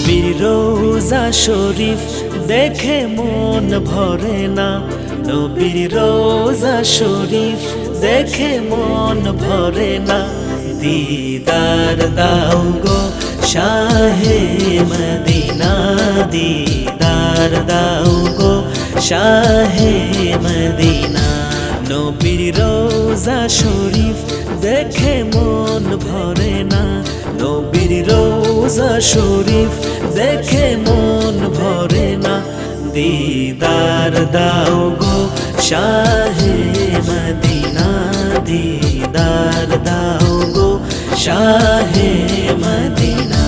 নবীর রোজা শরীফ দেখে মন ভরে না, নবীর রোজা শরীফ দেখে মন ভরে না। দিদার দাও গো শাহে মদিনা, দিদার দাও গো শাহে মদিনা। নবীর রোজা শরীফ দেখে মন ভরে না, নবীর রোজা শরীফ দেখে মন ভরে না। দিদার দাও গো শাহে মদিনা, দিদার দাও গো শাহে মদিনা।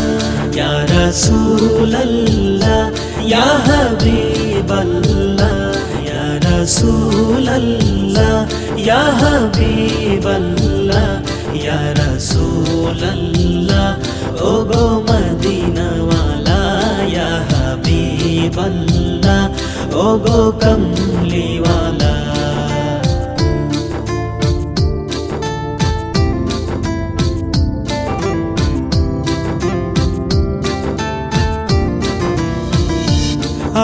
ইয়া রাসূলুল্লাহ ইয়া হাবিবাল্লাহ, ইয়া রাসূলুল্লাহ ইয়া হাবিবাল্লাহ, ইয়া রাসূলুল্লাহ ও গো মদিনাওয়ালা, ইয়া হাবিবাল্লাহ ও গো কমলিওয়ালা।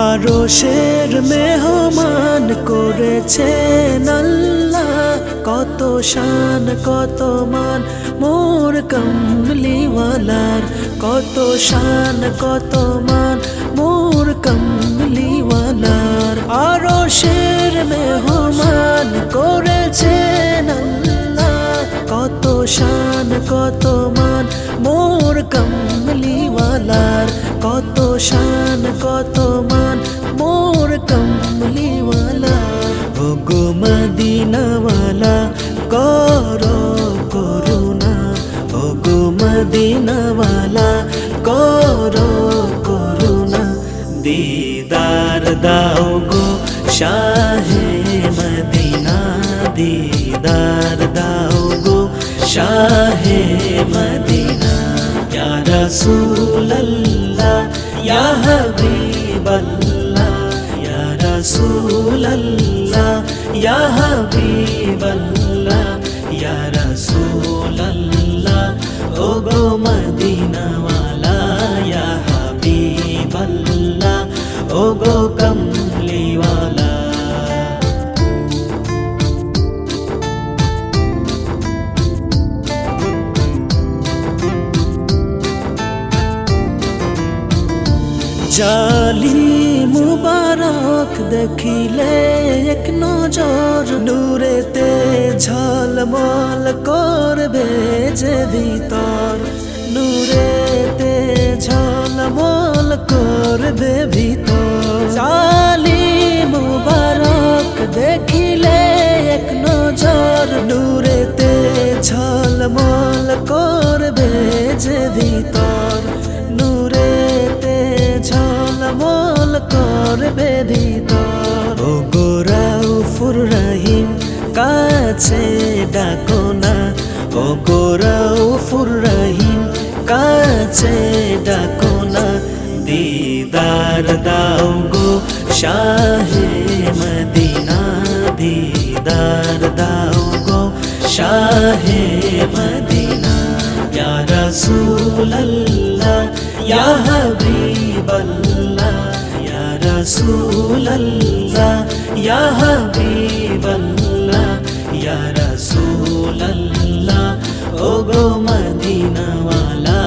আরশের মেহমান করেছেন আল্লাহ, কত শান কত মান মোর কমলিওয়ালার, কত শান কত মান মোর কমলিওয়ালার। আরশের মেহমান করেছেন আল্লাহ, কত শান কত মান মোর কমলিওয়ালার, কত শান কত মান মোর কমলিওয়ালা। ও গো মদিনাওয়ালা করো করুণা, ও গো মদিনাওয়ালা করো করুণা। দিদার দাও গো শাহে মদিনা, দিদার দাও গো শাহে মদিনা। ইয়া রাসূলুল্লাহ ইয়া হাবিবাল্লাহ, ইয়া রাসূলুল্লাহ ইয়া হাবিবাল্লাহ, ইয়া রাসূলুল্লাহ ও গো মদিনাওয়ালা, ইয়া হাবিবাল্লাহ ও গো কমলিওয়ালা। জালি মুবারক দেখিলে এক নজর, নূরেতে ঝলমল করবে যে ভিতর, নূরেতে ঝলমল করবে ভিতর। জালি মুবারক দেখিলে এক নজর, নূরেতে ঝলমল করবে যে ভিতর, নূরেতে ঝলমল করবে ভিতর। ও গো রাউফুর রহিম কাছে ডাকো না, ও গো রাউফুর রহিম কাছে ডাকো না। দিদার দাও গো শাহে মদিনা, দিদার দাও গো শাহে মদিনা। ইয়া রাসূলুল্লাহ ইয়া হাবিবাল্লাহ, ইয়া রাসূলুল্লাহ ইয়া হাবিবাল্লাহ, ইয়া রাসূলুল্লাহ ও গো মদিনাওয়ালা,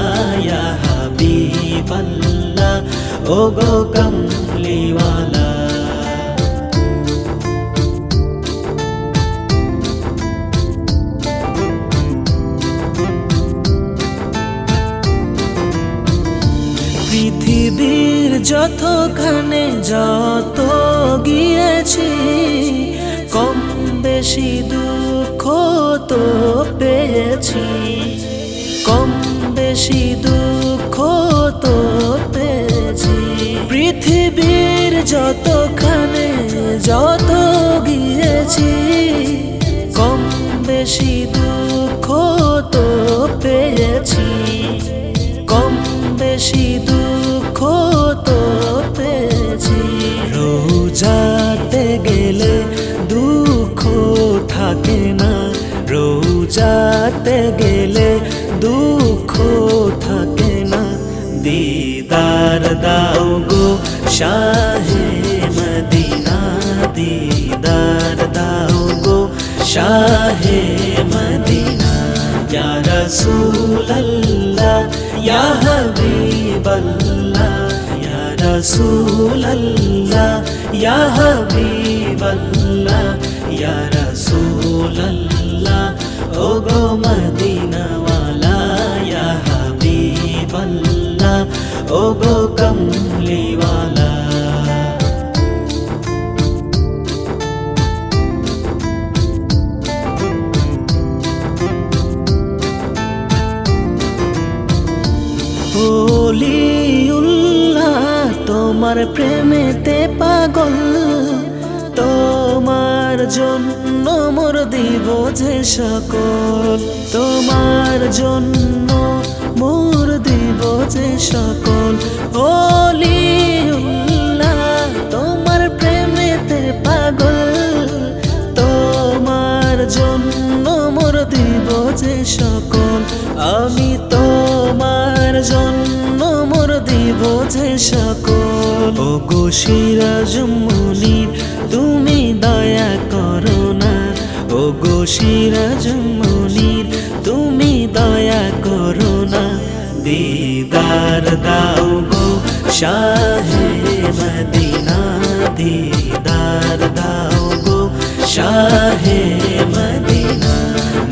ইয়া হাবিবাল্লাহ ও গো কমলিওয়ালা। পৃথিবীর যতখানে যত গিয়েছি, কম বেশি দুঃখ তো পেয়েছি, কম বেশি দুঃখ তো পেয়েছি। পৃথিবীর যতখানে যত গিয়েছি, কম বেশি দুঃখ তো পেয়েছি, কম বেশি দুঃখ তো পেয়েছি। রোজাতে গেলে দুঃখ থাকে না, রোজাতে গেলে দুঃখ থাকে না। দিদার শাহে মদিনা। ইয়া রাসূলুল্লাহ ইয়া হাবিবাল্লাহ, ইয়া রাসূলুল্লাহ ইয়া হাবিবাল্লাহ, ইয়া রাসূলুল্লাহ ওগো মদিনাওয়ালা, ইয়া হাবিবাল্লাহ ওগো কমলিওয়ালা। ওলিউল্লাহ তোমার প্রেমেতে পাগল, তোমার জন্য মোর দিব যে সকল, তোমার জন্য মোর দিব যে সকল। ওলিউল্লাহ তোমার প্রেমেতে পাগল, তোমার জন্য মোর দিব যে সকল। আমি তোমার জন্য মোর দিব যে সকল। ওগো সিরাজ মুনির তুমি দয়া করো না, ওগো সিরাজ মুনির তুমি দয়া করো না। দিদার দাও গো শাহে মদিনা, দিদার দাও গো শাহে মদিনা।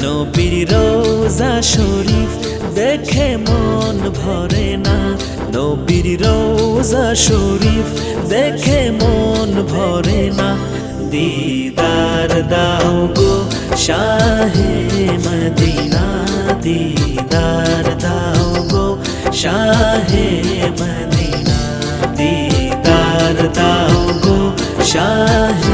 নবীর রোজা শরীফ দেখে মন ভরে না, নবীর রোজা শরীফ দেখে মন ভরে না। দিদার দাও গো শাহে মদিনা, দিদার দাও গো শাহে মদিনা, দিদার দাও গো শাহে